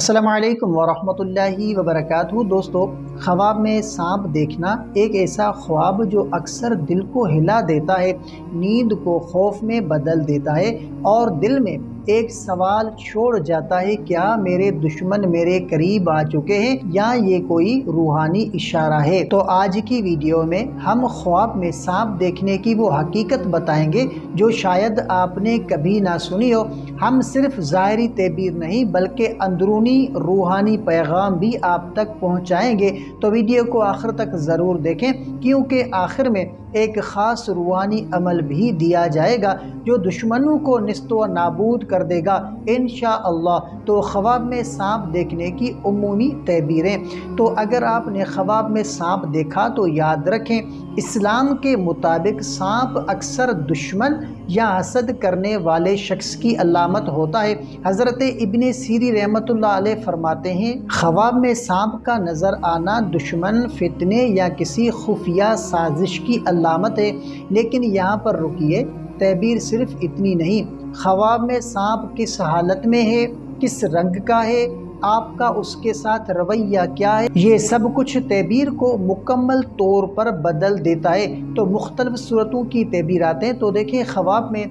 السلام علیکم ورحمۃ اللہ وبرکاتہ۔ دوستو، خواب میں سانپ دیکھنا ایک ایسا خواب جو اکثر دل کو ہلا دیتا ہے، نیند کو خوف میں بدل دیتا ہے اور دل میں ایک سوال چھوڑ جاتا ہے، کیا میرے دشمن میرے قریب آ چکے ہیں یا یہ کوئی روحانی اشارہ ہے؟ تو آج کی ویڈیو میں ہم خواب میں سانپ دیکھنے کی وہ حقیقت بتائیں گے جو شاید آپ نے کبھی نہ سنی ہو۔ ہم صرف ظاہری تعبیر نہیں بلکہ اندرونی روحانی پیغام بھی آپ تک پہنچائیں گے، تو ویڈیو کو آخر تک ضرور دیکھیں، کیونکہ آخر میں ایک خاص روحانی عمل بھی دیا جائے گا جو دشمنوں کو نیست و نابود کر دے گا انشاءاللہ۔ تو خواب میں سانپ دیکھنے کی عمومی تعبیریں۔ تو اگر آپ نے خواب میں سانپ دیکھا تو یاد رکھیں، اسلام کے مطابق سانپ اکثر دشمن یا حسد کرنے والے شخص کی علامت ہوتا ہے۔ حضرت ابن سیری رحمۃ اللہ علیہ فرماتے ہیں، خواب میں سانپ کا نظر آنا دشمن، فتنے یا کسی خفیہ سازش کی علامت ہے۔ لیکن یہاں پر رکیے، تعبیر صرف اتنی نہیں، خواب میں سانپ کس حالت میں ہے، کس رنگ کا ہے، آپ کا اس کے ساتھ رویہ کیا ہے، یہ سب کچھ تعبیر کو مکمل طور پر بدل دیتا ہے۔ تو مختلف صورتوں کی تعبیرات ہیں۔ تو دیکھیں، خواب میں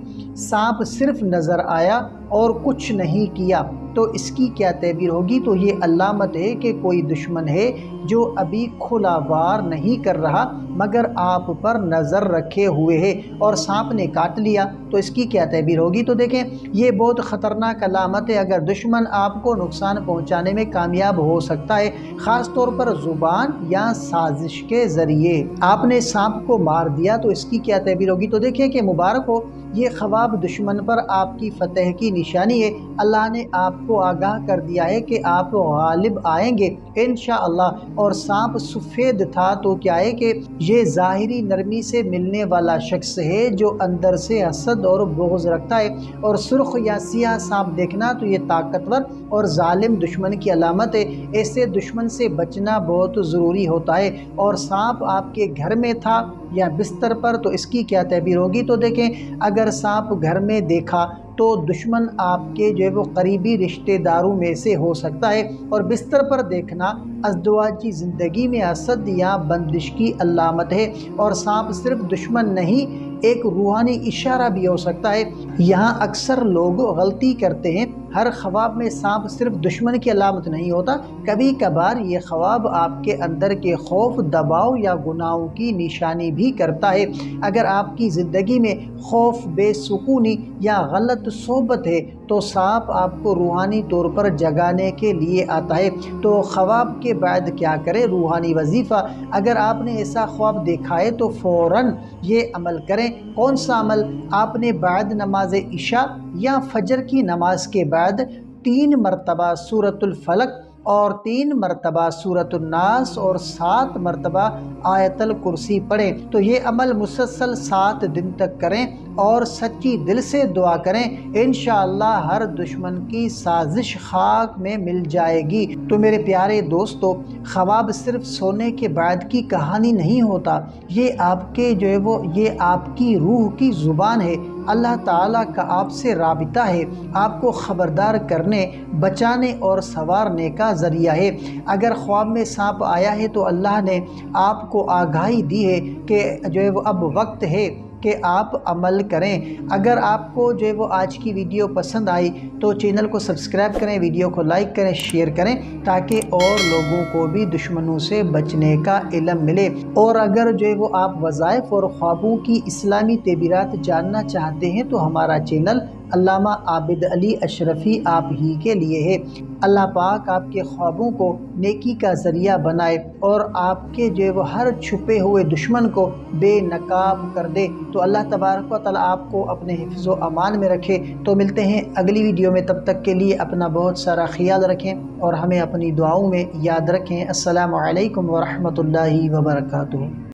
سانپ صرف نظر آیا اور کچھ نہیں کیا تو اس کی کیا تعبیر ہوگی؟ تو یہ علامت ہے کہ کوئی دشمن ہے جو ابھی کھلا وار نہیں کر رہا مگر آپ پر نظر رکھے ہوئے ہے اور سانپ نے کاٹ لیا، تو اس کی کیا تعبیر ہوگی؟ تو دیکھیں، یہ بہت خطرناک علامت ہے اگر دشمن آپ کو نقصان پہنچانے میں کامیاب ہو سکتا ہے، خاص طور پر زبان یا سازش کے ذریعے۔ آپ نے سانپ کو مار دیا تو اس کی کیا تعبیر ہوگی؟ تو دیکھیں کہ مبارک ہو، یہ خواب دشمن پر آپ کی فتح کی نشانی ہے۔ اللہ نے آپ کو آگاہ کر دیا ہے کہ آپ غالب آئیں گے انشاءاللہ۔ اور سانپ سفید تھا تو کیا ہے کہ یہ ظاہری نرمی سے ملنے والا شخص ہے جو اندر سے حسد اور بغض رکھتا ہے، اور سرخ یا سیاہ سانپ دیکھنا تو یہ طاقتور اور ظالم دشمن کی علامت ہے۔ ایسے دشمن سے بچنا بہت ضروری ہوتا ہے۔ اور سانپ آپ کے گھر میں تھا یا بستر پر تو اس کی کیا تعبیر ہوگی؟ تو دیکھیں، اگر سانپ گھر میں دیکھا تو دشمن آپ کے جو ہے وہ قریبی رشتہ داروں میں سے ہو سکتا ہے، اور بستر پر دیکھنا ازدواجی زندگی میں حسد یا بندش کی علامت ہے۔ اور سانپ صرف دشمن نہیں، ایک روحانی اشارہ بھی ہو سکتا ہے۔ یہاں اکثر لوگ غلطی کرتے ہیں، ہر خواب میں سانپ صرف دشمن کی علامت نہیں ہوتا، کبھی کبھار یہ خواب آپ کے اندر کے خوف، دباؤ یا گناہوں کی نشانی بھی کرتا ہے۔ اگر آپ کی زندگی میں خوف، بے سکونی یا غلط صحبت ہے تو سانپ آپ کو روحانی طور پر جگانے کے لیے آتا ہے۔ تو خواب کے بعد کیا کریں؟ روحانی وظیفہ۔ اگر آپ نے ایسا خواب دیکھا ہے تو فوراً یہ عمل کریں۔ کون سا عمل؟ آپ نے بعد نماز عشاء یا فجر کی نماز کے بعد 3 مرتبہ سورۃ الفلق اور 3 مرتبہ سورۃ الناس اور 7 مرتبہ آیت الکرسی پڑھیں۔ تو یہ عمل مسلسل 7 دن تک کریں اور سچی دل سے دعا کریں، انشاءاللہ ہر دشمن کی سازش خاک میں مل جائے گی۔ تو میرے پیارے دوستو، خواب صرف سونے کے بعد کی کہانی نہیں ہوتا، یہ آپ کے جو ہے وہ یہ آپ کی روح کی زبان ہے۔ اللہ تعالیٰ کا آپ سے رابطہ ہے، آپ کو خبردار کرنے، بچانے اور سنوارنے کا ذریعہ ہے۔ اگر خواب میں سانپ آیا ہے تو اللہ نے آپ کو آگاہی دی ہے کہ جو ہے وہ اب وقت ہے کہ آپ عمل کریں۔ اگر آپ کو جو ہے وہ آج کی ویڈیو پسند آئی تو چینل کو سبسکرائب کریں، ویڈیو کو لائک کریں، شیئر کریں تاکہ اور لوگوں کو بھی دشمنوں سے بچنے کا علم ملے۔ اور اگر جو ہے وہ آپ وظائف اور خوابوں کی اسلامی تعبیرات جاننا چاہتے ہیں تو ہمارا چینل علامہ عابد علی اشرفی آپ ہی کے لیے ہے۔ اللہ پاک آپ کے خوابوں کو نیکی کا ذریعہ بنائے اور آپ کے جو ہے وہ ہر چھپے ہوئے دشمن کو بے نقاب کر دے۔ تو اللہ تبارک و تعالیٰ آپ کو اپنے حفظ و امان میں رکھے۔ تو ملتے ہیں اگلی ویڈیو میں، تب تک کے لیے اپنا بہت سارا خیال رکھیں اور ہمیں اپنی دعاؤں میں یاد رکھیں۔ السلام علیکم ورحمۃ اللہ وبرکاتہ۔